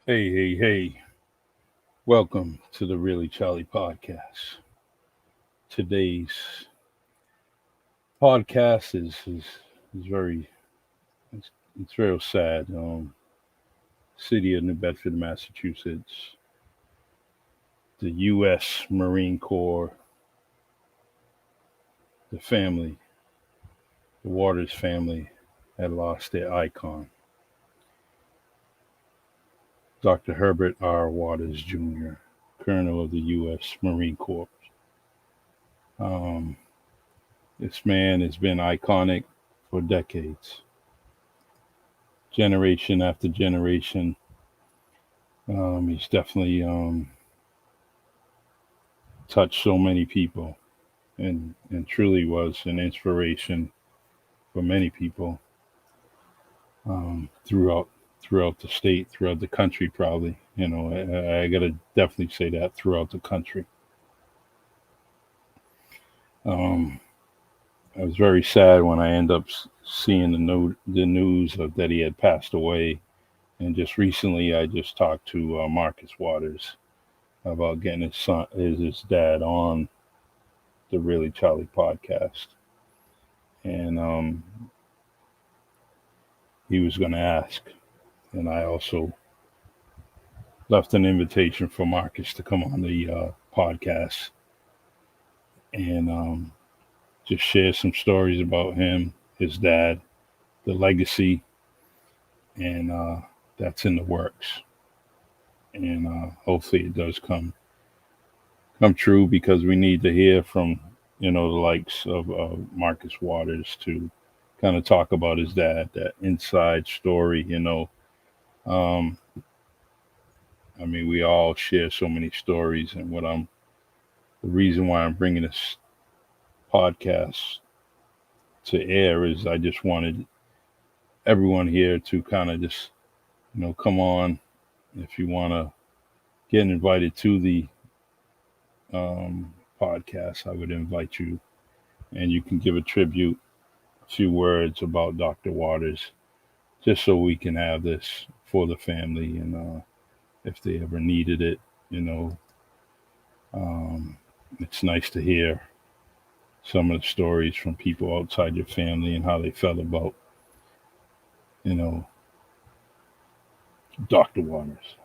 Hey, hey, hey. Welcome to the Really Charlie podcast. Today's podcast is very it's, it's very sad. City of New Bedford, Massachusetts. The U.S. Marine Corps, the family, the Waters family, had lost their icon, Dr. Herbert R. Waters Jr., Colonel of the U.S. Marine Corps. Um, this man has been iconic for decades, generation after generation. He's definitely touched so many people, and truly was an inspiration for many people throughout the state, throughout the country. Probably, I gotta definitely say that throughout the country. Um, I was very sad when I ended up seeing the news of that he had passed away. And just recently, I just talked to Marcus Waters about getting his dad on the Really Charlie podcast, and he was going to ask, and I also left an invitation for Marcus to come on the podcast and just share some stories about him, his dad, the legacy, and that's in the works. And hopefully it does come true because we need to hear from the likes of Marcus Waters to kind of talk about his dad, that inside story. Um, I mean, we all share so many stories, and the reason why I'm bringing this podcast to air is I just wanted everyone here to kind of just come on. If you want to get invited to the podcast, I would invite you, and you can give a tribute, a few words about Dr. Waters, just so we can have this for the family, and if they ever needed it, you know, um, it's nice to hear some of the stories from people outside your family and how they felt about, you know, Dr. Waters.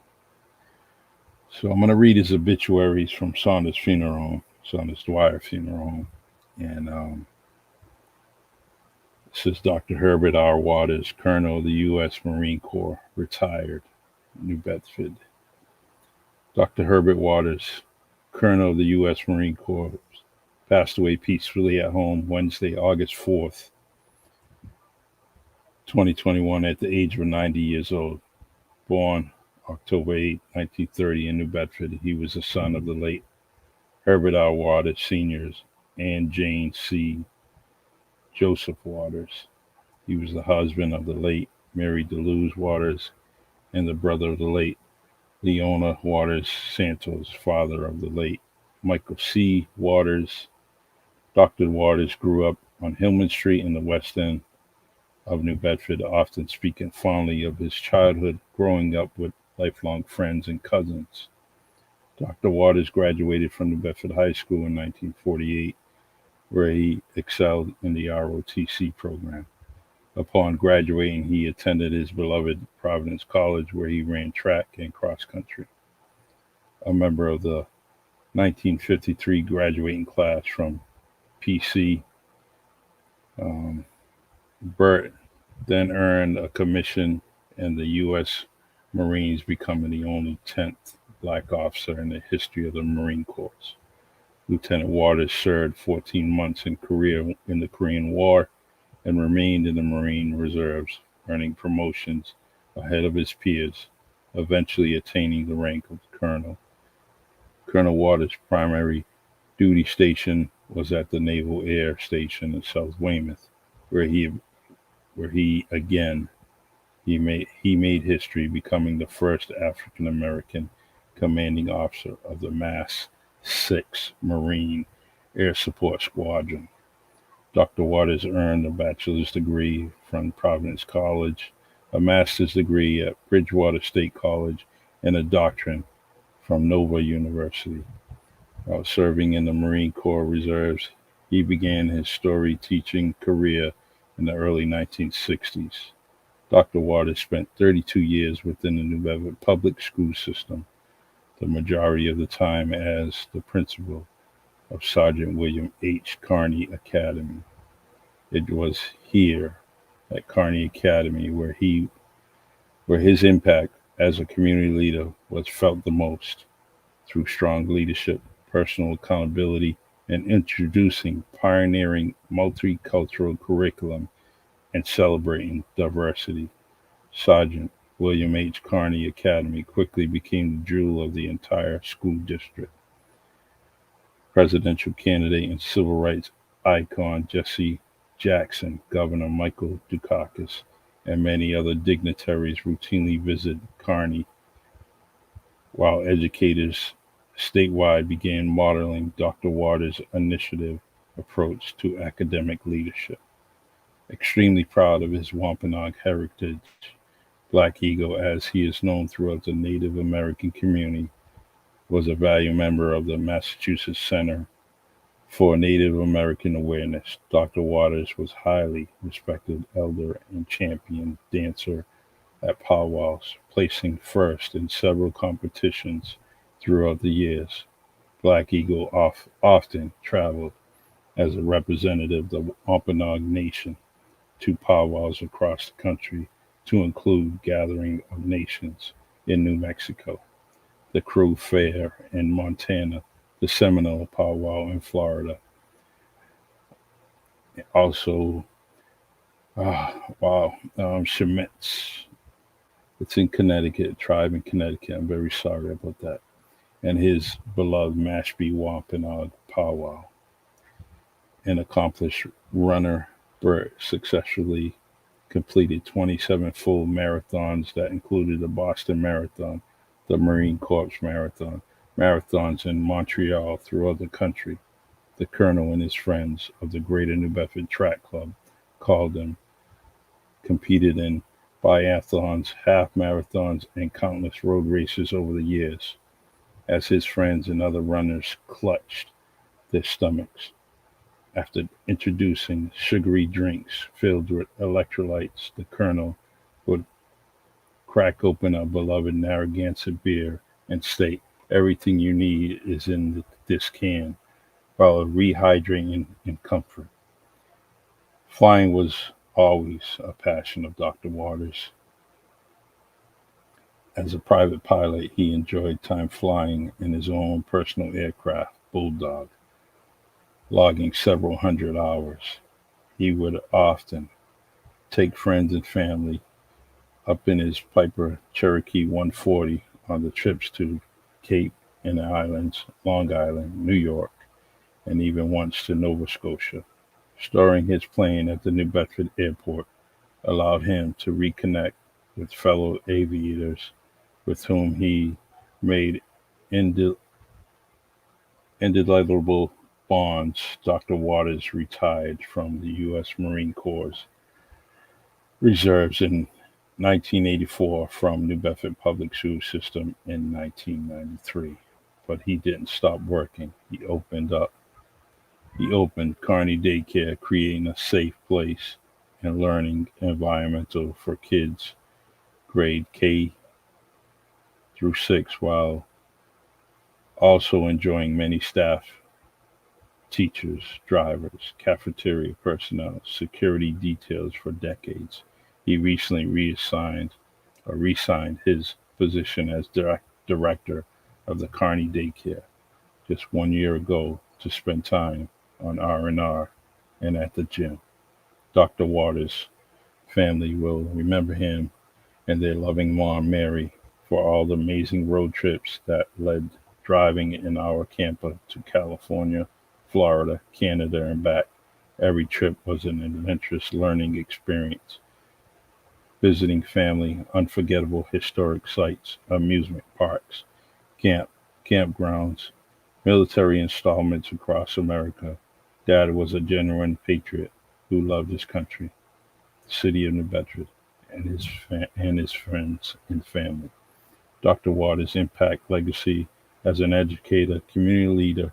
So I'm going to read his obituaries from Saunders Funeral Home, Saunders Dwyer Funeral Home. And this is Dr. Herbert R. Waters, Colonel of the U.S. Marine Corps, retired, New Bedford. Dr. Herbert Waters, Colonel of the U.S. Marine Corps, passed away peacefully at home Wednesday, August 4th, 2021, at the age of 90 years old. Born October 8, 1930, in New Bedford, he was the son of the late Herbert R. Waters Sr.'s and Jane C. Joseph Waters. He was the husband of the late Mary DeLuz Waters and the brother of the late Leona Waters Santos, father of the late Michael C. Waters. Dr. Waters grew up on Hillman Street in the West End of New Bedford, often speaking fondly of his childhood growing up with lifelong friends and cousins. Dr. Waters graduated from New Bedford High School in 1948, where he excelled in the ROTC program. Upon graduating, he attended his beloved Providence College, where he ran track and cross country. A member of the 1953 graduating class from PC, um, Burt then earned a commission in the U.S. Marines, becoming the only 10th black officer in the history of the Marine Corps. Lieutenant Waters served 14 months in Korea in the Korean War and remained in the Marine Reserves, earning promotions ahead of his peers, eventually attaining the rank of colonel. Colonel Waters' primary duty station was at the Naval Air Station in South Weymouth, where he again he made history, becoming the first African American commanding officer of the Mass 6 Marine Air Support Squadron. Dr. Waters earned a bachelor's degree from Providence College, a master's degree at Bridgewater State College, and a doctorate from Nova University. While serving in the Marine Corps Reserves, he began his story teaching career in the early 1960s. Dr. Waters spent 32 years within the New Bedford public school system, the majority of the time as the principal of Sergeant William H. Carney Academy. It was here at Carney Academy where his impact as a community leader was felt the most through strong leadership, personal accountability, and introducing pioneering multicultural curriculum and celebrating diversity. Sergeant William H. Carney Academy quickly became the jewel of the entire school district. Presidential candidate and civil rights icon Jesse Jackson, Governor Michael Dukakis, and many other dignitaries routinely visit Kearney, while educators statewide began modeling Dr. Waters' initiative approach to academic leadership. Extremely proud of his Wampanoag heritage, Black Eagle, as he is known throughout the Native American community, was a valued member of the Massachusetts Center for Native American Awareness. Dr. Waters was highly respected elder and champion dancer at powwows, placing first in several competitions throughout the years. Black Eagle often traveled as a representative of the Wampanoag Nation to powwows across the country, to include Gathering of Nations in New Mexico, the Crew Fair in Montana, the Seminole Powwow in Florida. Also, wow, Shemitz. It's in Connecticut, tribe in Connecticut. I'm very sorry about that. And his beloved Mashpee Wampanoag Powwow. An accomplished runner, Burt successfully completed 27 full marathons that included the Boston Marathon, the Marine Corps Marathon, marathons in Montreal throughout the country. The colonel and his friends of the Greater New Bedford Track Club called him, competed in biathlons, half marathons, and countless road races over the years, as his friends and other runners clutched their stomachs after introducing sugary drinks filled with electrolytes. The colonel would crack open a beloved Narragansett beer and state, "Everything you need is in this can," while rehydrating in comfort. Flying was always a passion of Dr. Waters. As a private pilot, he enjoyed time flying in his own personal aircraft, Bulldog, logging several hundred hours. He would often take friends and family up in his Piper Cherokee 140 on the trips to Cape and the Islands, Long Island, New York, and even once to Nova Scotia. Storing his plane at the New Bedford airport allowed him to reconnect with fellow aviators with whom he made inde- indelible bonds. Dr. Waters retired from the U.S. Marine Corps Reserves in 1984 from New Bedford Public School System in 1993. But he didn't stop working. He opened Kearney Daycare, creating a safe place and learning environmental for kids grade K through 6, while also enjoying many staff, teachers, drivers, cafeteria personnel, security details for decades. He recently resigned his position as director of the Kearney Daycare just 1 year ago to spend time on R&R and at the gym. Dr. Waters' family will remember him and their loving mom, Mary, for all the amazing road trips that led driving in our camper to California, Florida, Canada, and back. Every trip was an adventurous learning experience, visiting family, unforgettable historic sites, amusement parks, camp, campgrounds, military installments across America. Dad was a genuine patriot who loved his country, the city of New Bedford, and his friends and family. Dr. Waters' impact legacy as an educator, community leader,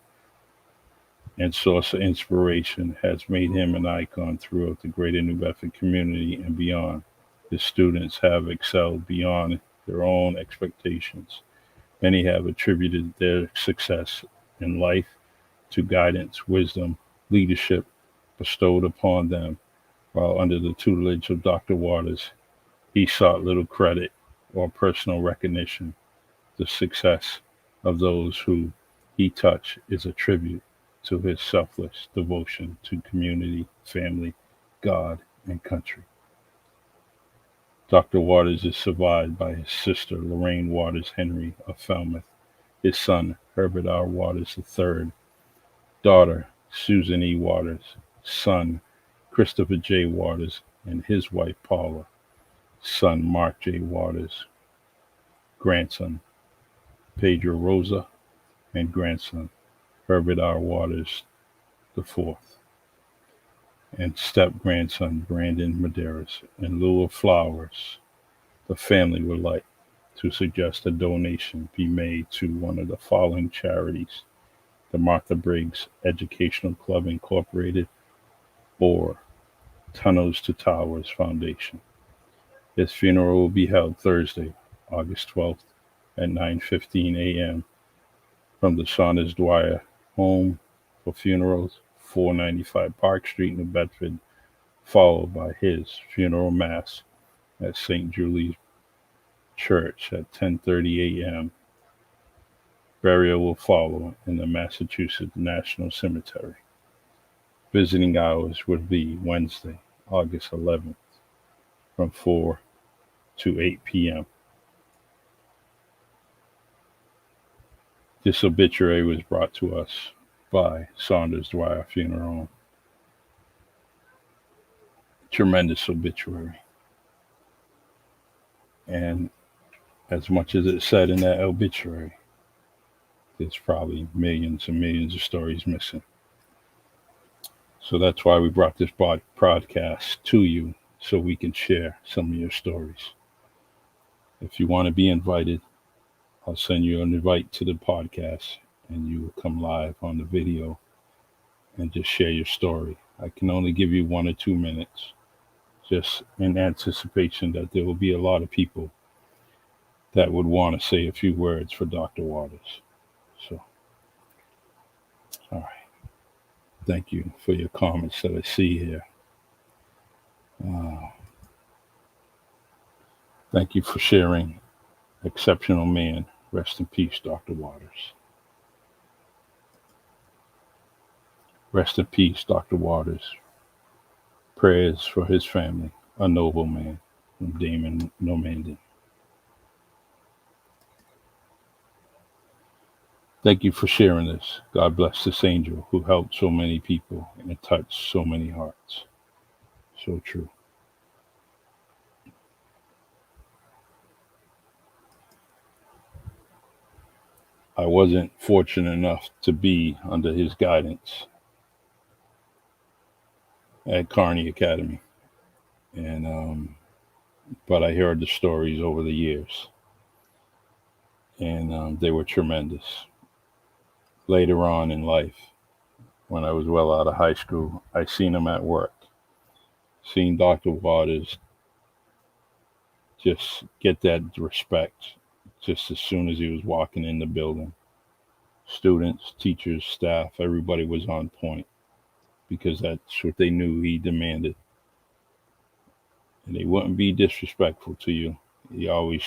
and source of inspiration has made him an icon throughout the greater New Bedford community and beyond. His students have excelled beyond their own expectations. Many have attributed their success in life to guidance, wisdom, leadership bestowed upon them, while under the tutelage of Dr. Waters, he sought little credit or personal recognition. The success of those who he touched is a tribute to his selfless devotion to community, family, God, and country. Dr. Waters is survived by his sister Lorraine Waters Henry of Falmouth, his son Herbert R. Waters III, daughter Susan E. Waters, son Christopher J. Waters, and his wife Paula, son Mark J. Waters, grandson Pedro Rosa, and grandson Herbert R. Waters IV, and step grandson Brandon Medeiros. In lieu of flowers, the family would like to suggest a donation be made to one of the following charities: the Martha Briggs Educational Club Incorporated or Tunnels to Towers Foundation. His funeral will be held Thursday, August 12th at 9:15 a.m. from the Saunders Dwyer Home for Funerals, 495 Park Street, New Bedford, followed by his funeral mass at St. Julie's Church at 10:30 a.m. Burial will follow in the Massachusetts National Cemetery. Visiting hours would be Wednesday, August 11th from 4 to 8 p.m. This obituary was brought to us by Saunders Dwyer Funeral Home. Tremendous obituary. And as much as it said in that obituary, there's probably millions and millions of stories missing. So that's why we brought this podcast to you, so we can share some of your stories. If you want to be invited, I'll send you an invite to the podcast and you will come live on the video and just share your story. I can only give you 1 or 2 minutes, just in anticipation that there will be a lot of people that would want to say a few words for Dr. Waters. So, all right. Thank you for your comments that I see here. Thank you for sharing. Exceptional man. Rest in peace, Dr. Waters. Rest in peace, Dr. Waters. Prayers for his family. A noble man. From Damon Normandin. Thank you for sharing this. God bless this angel who helped so many people and touched so many hearts. So true. I wasn't fortunate enough to be under his guidance at Kearney Academy, and but I heard the stories over the years, and they were tremendous. Later on in life, when I was well out of high school, I seen him at work. Seen Dr. Waters just get that respect just as soon as he was walking in the building. Students, teachers, staff, everybody was on point because that's what they knew he demanded. And they wouldn't be disrespectful to you. He always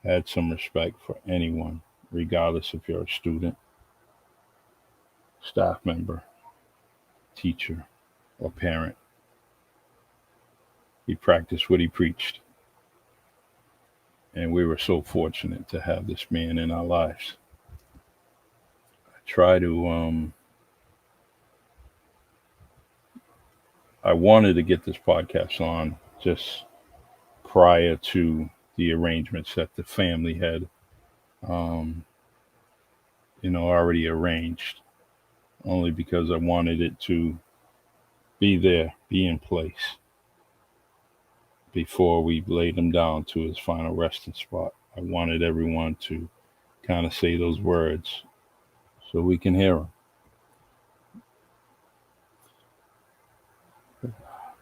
had some respect for anyone, regardless if you're a student, staff member, teacher, or parent. He practiced what he preached. And we were so fortunate to have this man in our lives. I wanted to get this podcast on just prior to the arrangements that the family had, already arranged, only because I wanted it to be there, be in place before we laid him down to his final resting spot. I wanted everyone to kind of say those words so we can hear them.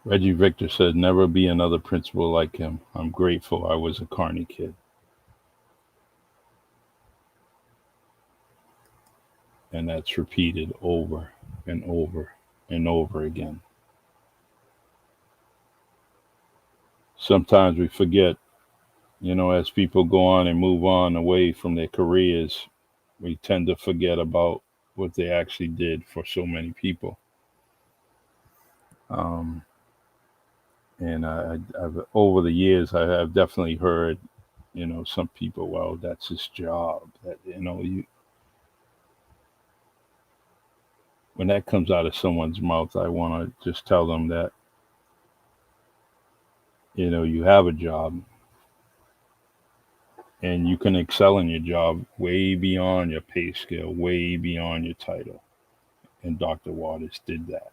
Reggie Victor said, never be another principal like him. I'm grateful I was a Carney kid. And that's repeated over and over and over again. Sometimes we forget, as people go on and move on away from their careers, we tend to forget about what they actually did for so many people. And I've over the years, I have definitely heard, some people, well, that's his job. That when that comes out of someone's mouth, I want to just tell them that, you have a job and you can excel in your job way beyond your pay scale, way beyond your title. And Dr. Waters did that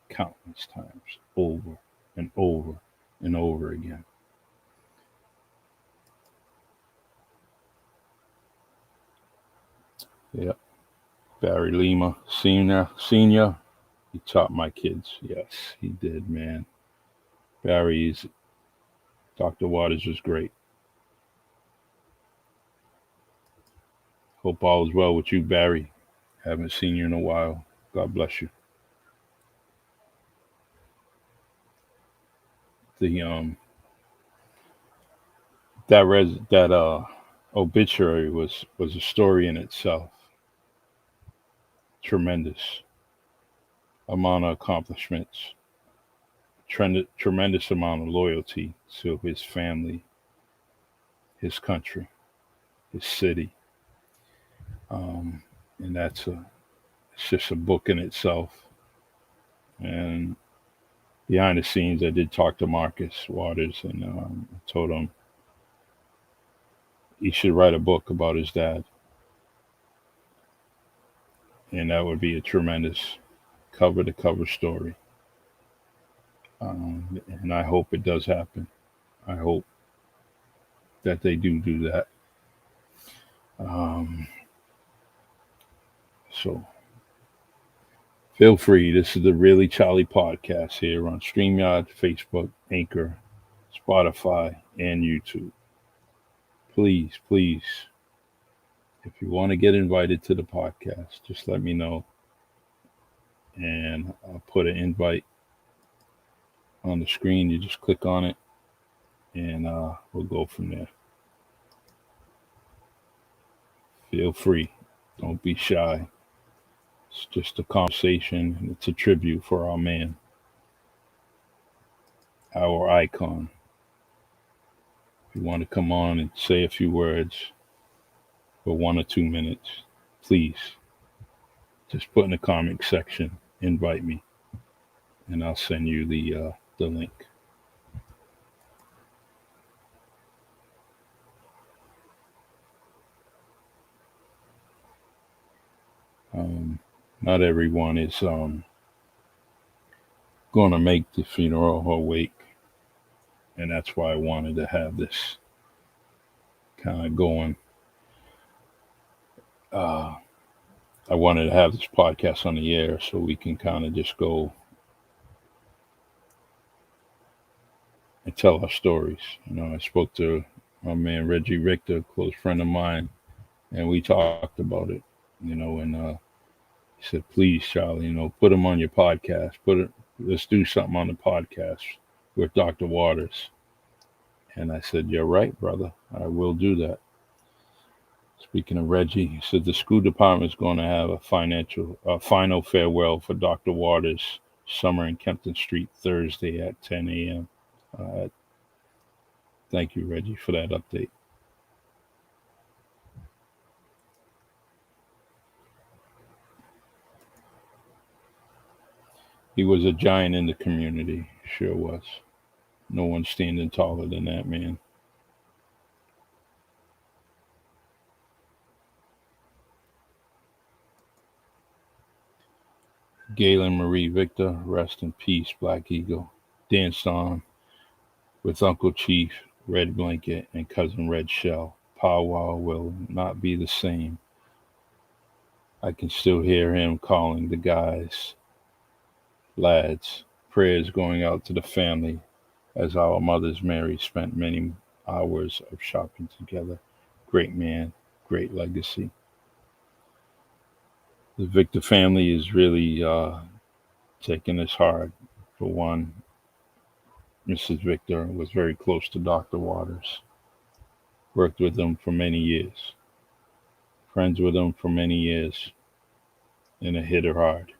countless times, over and over and over again. Yep. Barry Lima, senior, he taught my kids. Yes, he did, man. Dr. Waters was great. Hope all is well with you, Barry. Haven't seen you in a while. God bless you. The that obituary was a story in itself. Tremendous amount of accomplishments, tremendous amount of loyalty to his family, his country, his city, and it's just a book in itself. And behind the scenes, I did talk to Marcus Waters, and told him he should write a book about his dad, and that would be a tremendous cover-to-cover story. And I hope it does happen. I hope that they do that. So feel free. This is the Really Charlie podcast here on StreamYard, Facebook, Anchor, Spotify, and YouTube. Please, if you want to get invited to the podcast, just let me know. And I'll put an invite on the screen. You just click on it, and we'll go from there. Feel free. Don't be shy. It's just a conversation, and it's a tribute for our man, our icon. If you want to come on and say a few words for 1 or 2 minutes, please just put in the comment section, invite me, and I'll send you the link. Not everyone is going to make the funeral or wake, and that's why I wanted to have this kind of going. I wanted to have this podcast on the air so we can kind of just go and tell our stories. I spoke to my man Reggie Victor, a close friend of mine, and we talked about it. And he said, "Please, Charlie, put him on your podcast. Let's do something on the podcast with Dr. Waters." And I said, "You're right, brother. I will do that." Speaking of Reggie, he said the school department is going to have a final farewell for Dr. Waters summer in Kempton Street Thursday at 10 a.m. Thank you, Reggie, for that update. He was a giant in the community, sure was. No one standing taller than that man. Galen Marie Victor, rest in peace, Black Eagle. Danced on with Uncle Chief, Red Blanket, and Cousin Red Shell, powwow will not be the same. I can still hear him calling the guys, lads, prayers going out to the family as our mothers Mary spent many hours of shopping together. Great man, great legacy. The Victor family is really taking this hard. For one, Mrs. Victor was very close to Dr. Waters, worked with him for many years, friends with him for many years, and it hit her hard.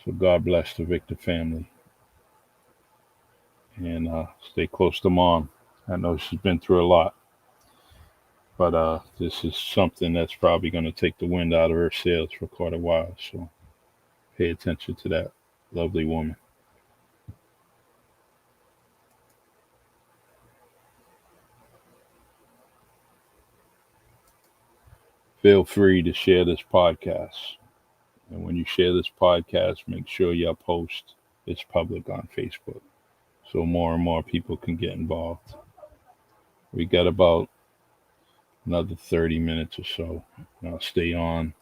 So God bless the Victor family and stay close to mom. I know she's been through a lot, but this is something that's probably going to take the wind out of her sails for quite a while. So pay attention to that lovely woman. Feel free to share this podcast. And when you share this podcast, make sure your post is public on Facebook so more and more people can get involved. We got about another 30 minutes or so. I'll stay on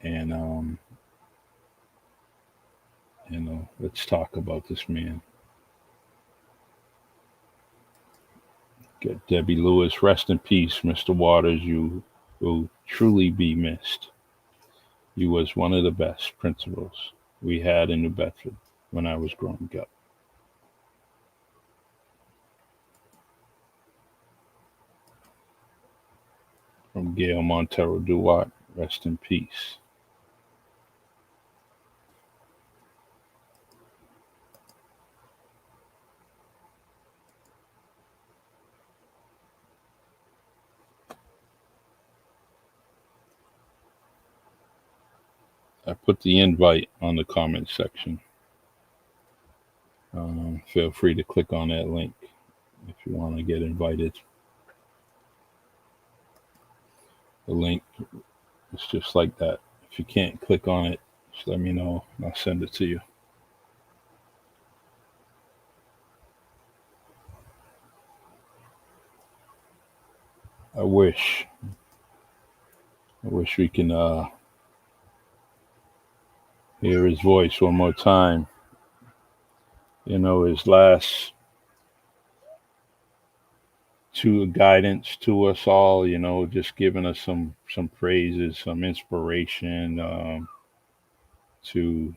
and, let's talk about this man. Get Debbie Lewis, rest in peace, Mr. Waters. You will truly be missed. You was one of the best principals we had in New Bedford when I was growing up. From Gail Montero Duart, rest in peace. I put the invite on the comment section. Feel free to click on that link if you want to get invited. The link is just like that. If you can't click on it, just let me know and I'll send it to you. I wish we can hear his voice one more time. His last to guidance to us all, just giving us some praises, some inspiration, to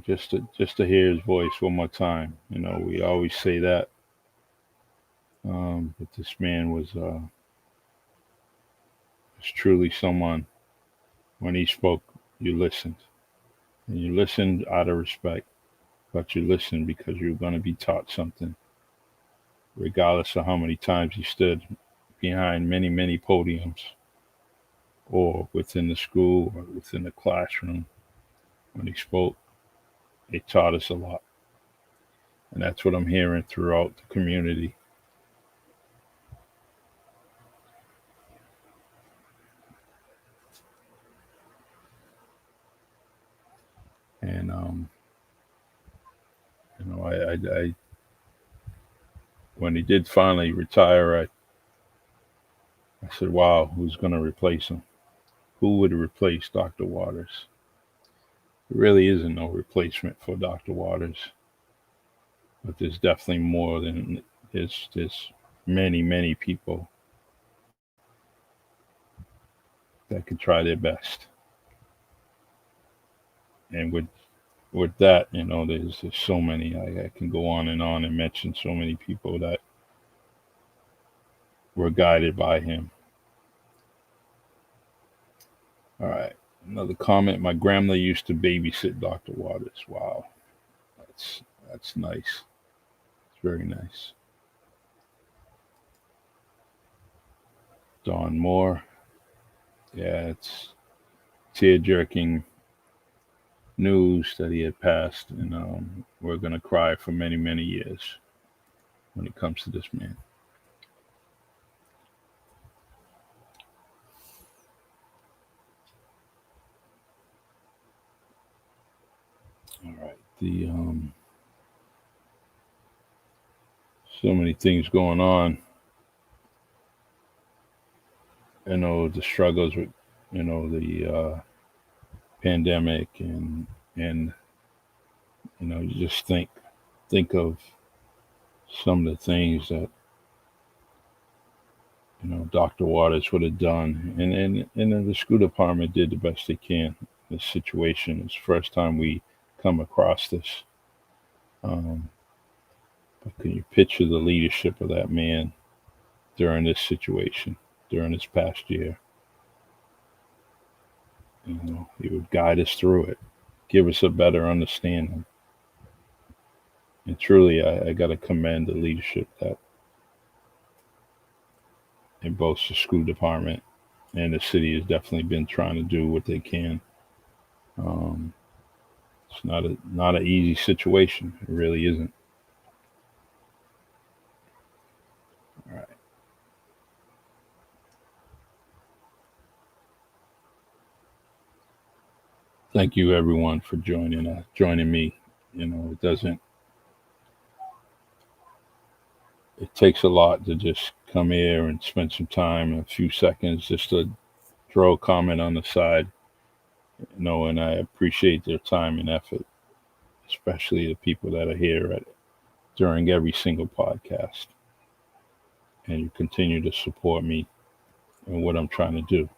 just to hear his voice one more time. We always say that, but this man was truly someone. When he spoke, you listened, and you listened out of respect, but you listened because you're going to be taught something, regardless of how many times he stood behind many, many podiums, or within the school, or within the classroom. When he spoke, it taught us a lot. And that's what I'm hearing throughout the community. And, I when he did finally retire, I said, wow, who's going to replace him? Who would replace Dr. Waters? There really isn't no replacement for Dr. Waters, but there's definitely more than there's many, many people that could try their best. And with that, there's so many. I can go on and mention so many people that were guided by him. All right, another comment. My grandmother used to babysit Dr. Waters. Wow, that's nice. It's very nice. Don Moore. Yeah, it's tear-jerking news that he had passed, and we're gonna cry for many, many years when it comes to this man. All right, so many things going on. The struggles with, the pandemic, and you just think of some of the things that Dr. Waters would have done, and then the school department did the best they can. This situation is the first time we come across this. Um, but can you picture the leadership of that man during this situation, during this past year? He would guide us through it, give us a better understanding. And truly, I got to commend the leadership that in both the school department and the city has definitely been trying to do what they can. Um, it's not an easy situation. It really isn't. All right. Thank you, everyone, for joining me. It doesn't. It takes a lot to just come here and spend some time, a few seconds, just to throw a comment on the side. And I appreciate their time and effort, especially the people that are here during every single podcast, and you continue to support me and what I'm trying to do.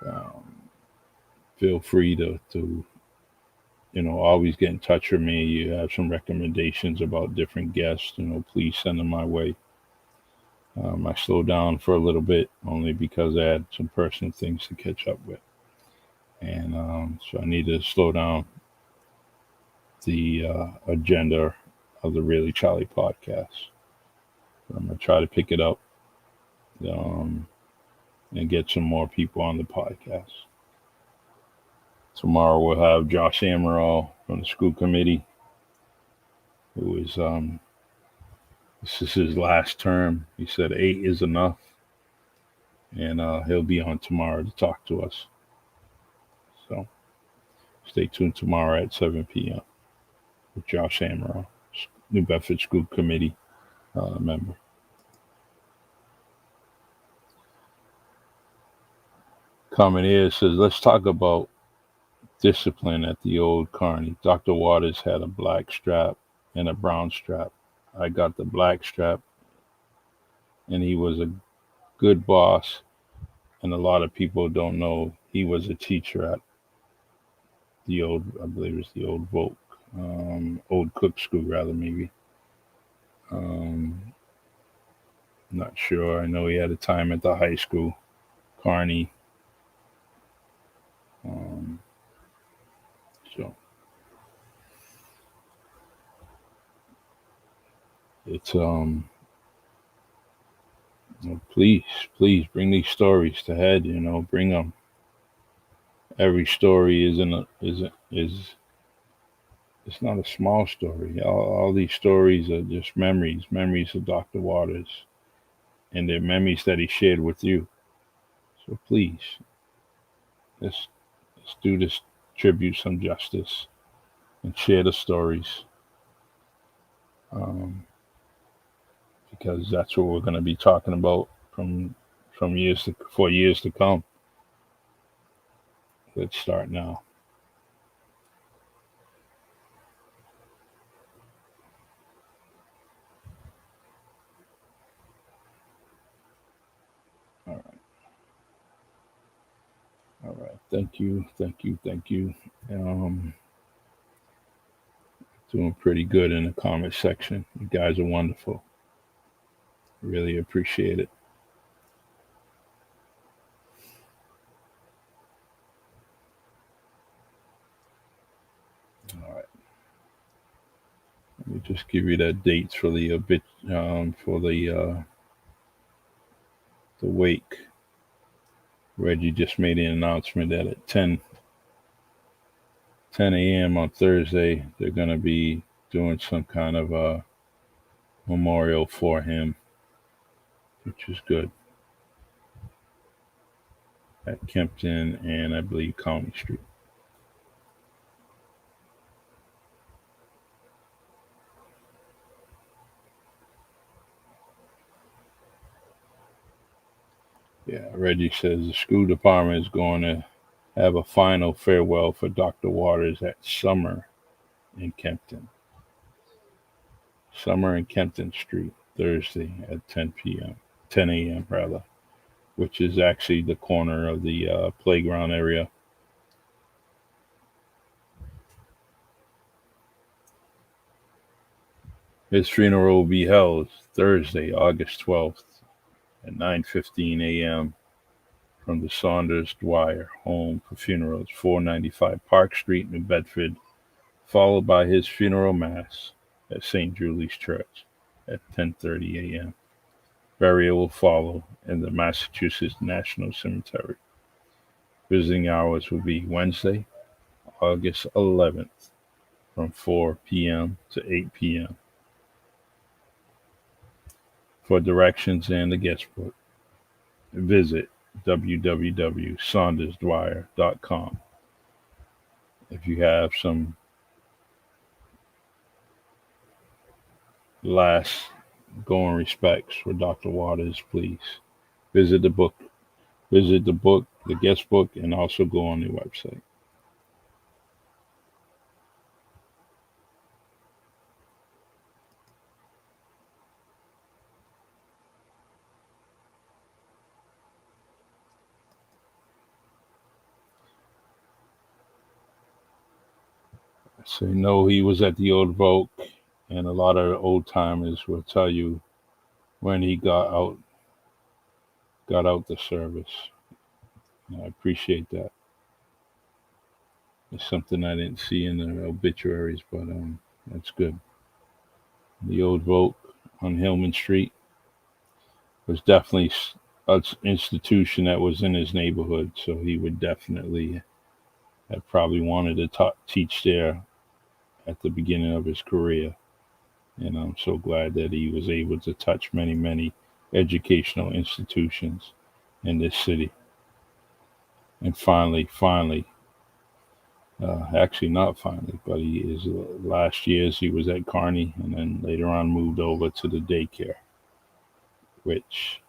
Um, Feel free to always get in touch with me. You have some recommendations about different guests, please send them my way. I slowed down for a little bit only because I had some personal things to catch up with, and so I need to slow down the agenda of the Really Charlie podcast. I'm gonna try to pick it up, um, and get some more people on the podcast. Tomorrow we'll have Josh Amaral from the school committee, who is this is his last term. He said 8 is enough, and he'll be on tomorrow to talk to us. So stay tuned tomorrow at 7 p.m. with Josh Amaral, New Bedford School Committee member. Comment here says, let's talk about discipline at the old Carney. Dr. Waters had a black strap and a brown strap. I got the black strap, and he was a good boss. And a lot of people don't know he was a teacher at the old, I believe it was the old Volk, old Cook School, rather, maybe. Not sure. I know he had a time at the high school, Carney. So it's please bring these stories to head. Bring them. Every story is it's not a small story. All these stories are just memories of Dr. Waters, and they're memories that he shared with you. So please, let's do this tribute some justice and share the stories, um, because that's what we're going to be talking about from for years to come. Let's start now. All right. All right. Thank you. Um, Doing pretty good in the comment section. You guys are wonderful. Really appreciate it. All right. Let me just give you that dates for the bit for the wake. Reggie just made an announcement that at 10 a.m. on Thursday they're going to be doing some kind of a memorial for him, which is good, at Kempton and I believe County Street. Yeah, Reggie says the school department is going to have a final farewell for Dr. Waters at in Kempton. Summer and Kempton Street, Thursday at 10 p.m., 10 a.m. rather, which is actually the corner of the playground area. His funeral will be held Thursday, August 12th at 9:15 a.m. from the Saunders Dwyer Home for Funerals, 495 Park Street, New Bedford, followed by his funeral mass at St. Julie's Church at 10:30 a.m. Burial will follow in the Massachusetts National Cemetery. Visiting hours will be Wednesday, August 11th from 4 p.m. to 8 p.m. For directions and the guest book, visit www.saundersdwyer.com. If you have some last going respects for Dr. Waters, please visit the book, the guest book, and also go on the website. So no, he was at the Old Vogue, and a lot of old timers will tell you when he got out the service. And I appreciate that. It's something I didn't see in the obituaries, but that's good. The Old Vogue on Hillman Street was definitely an institution that was in his neighborhood, so he would definitely have probably wanted to teach there at the beginning of his career. And I'm so glad that he was able to touch many, many educational institutions in this city. And finally, actually not finally, but he is last year's he was at Kearney, and then later on moved over to the daycare, which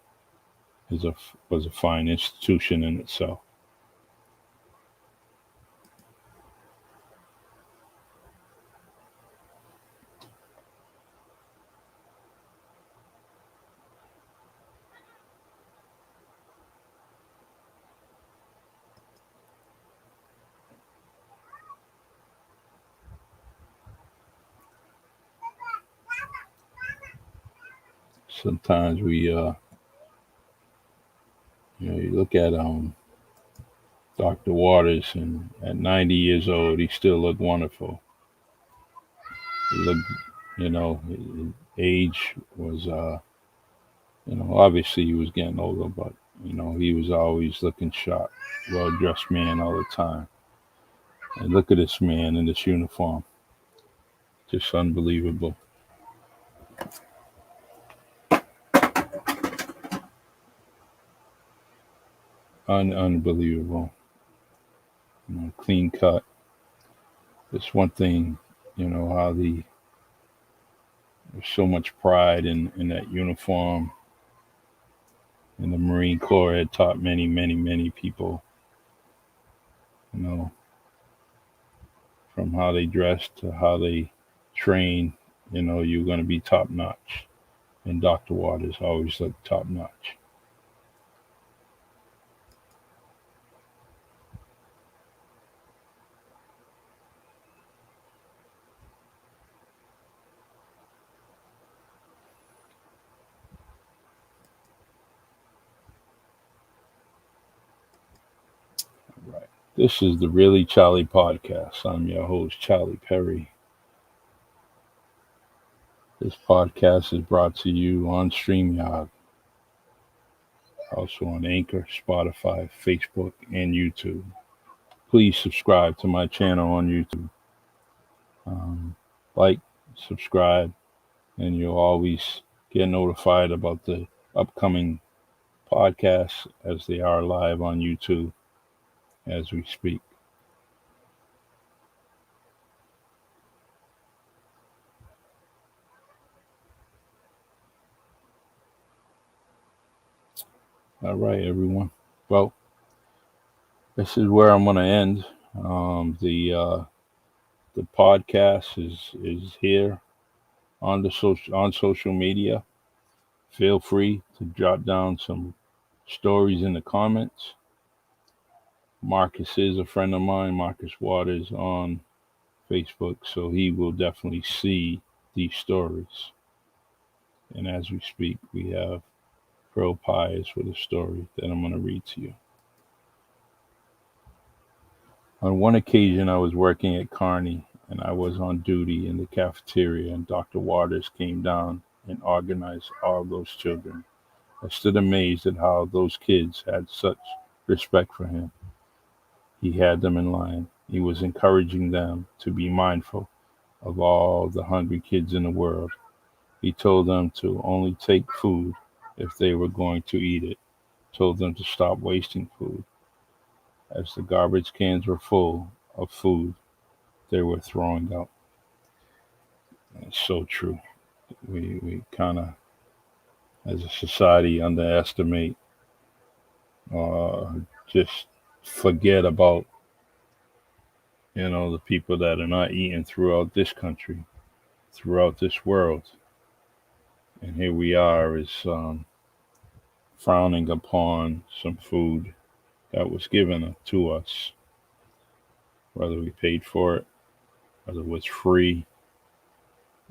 was a fine institution in itself. Sometimes you look at Dr. Waters, and at 90 years old, he still looked wonderful. He looked, his age was, obviously he was getting older, but he was always looking sharp, well dressed man all the time. And look at this man in this uniform, just unbelievable, unbelievable. Clean cut. It's one thing, how there's so much pride in that uniform. And the Marine Corps had taught many, many, many people, you know, from how they dress to how they train, you're going to be top notch. And Dr. Waters always looked top notch. Right. This is the Really Charlie podcast. I'm your host, Charlie Perry. This podcast is brought to you on StreamYard, also on Anchor, Spotify, Facebook, and YouTube. Please subscribe to my channel on YouTube. Like, subscribe, and you'll always get notified about the upcoming podcasts as they are live on YouTube as we speak. All right, everyone. Well, this is where I'm going to end. The podcast is here on the social media. Feel free to jot down some stories in the comments. Marcus is a friend of mine, Marcus Waters on Facebook, so he will definitely see these stories. And as we speak, we have Pearl Pies with a story that I'm going to read to you. On one occasion, I was working at Kearney and I was on duty in the cafeteria, and Dr. Waters came down and organized all those children. I stood amazed at how those kids had such respect for him. He had them in line. He was encouraging them to be mindful of all the hungry kids in the world. He told them to only take food if they were going to eat it, told them to stop wasting food. As the garbage cans were full of food, they were throwing out. It's so true. We kind of, as a society, underestimate, uh, just forget about, the people that are not eating throughout this country, throughout this world. And here we are is frowning upon some food that was given to us, whether we paid for it, whether it was free,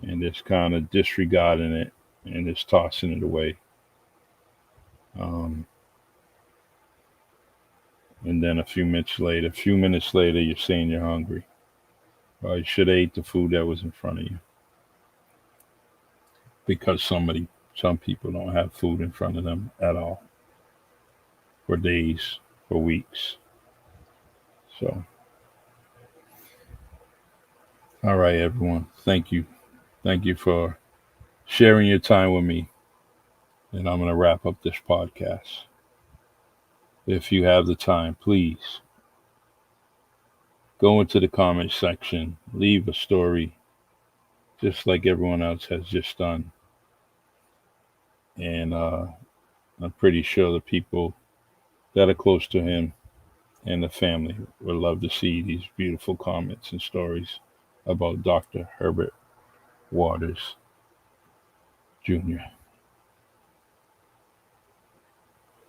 and just kind of disregarding it and just tossing it away. Um, and then a few minutes later, you're saying you're hungry. Well, you should have ate the food that was in front of you because some people don't have food in front of them at all for days, for weeks. So, all right, everyone. Thank you. Thank you for sharing your time with me. And I'm going to wrap up this podcast. If you have the time, please go into the comment section, leave a story, just like everyone else has just done. And I'm pretty sure the people that are close to him and the family would love to see these beautiful comments and stories about Dr. Herbert Waters Jr.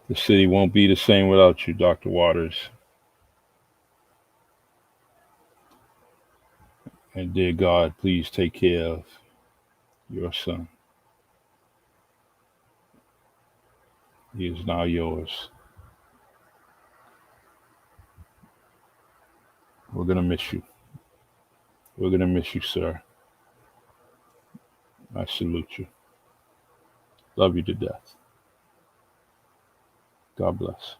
The city won't be the same without you, Dr. Waters. And dear God, please take care of your son. He is now yours. We're going to miss you. We're going to miss you, sir. I salute you. Love you to death. God bless.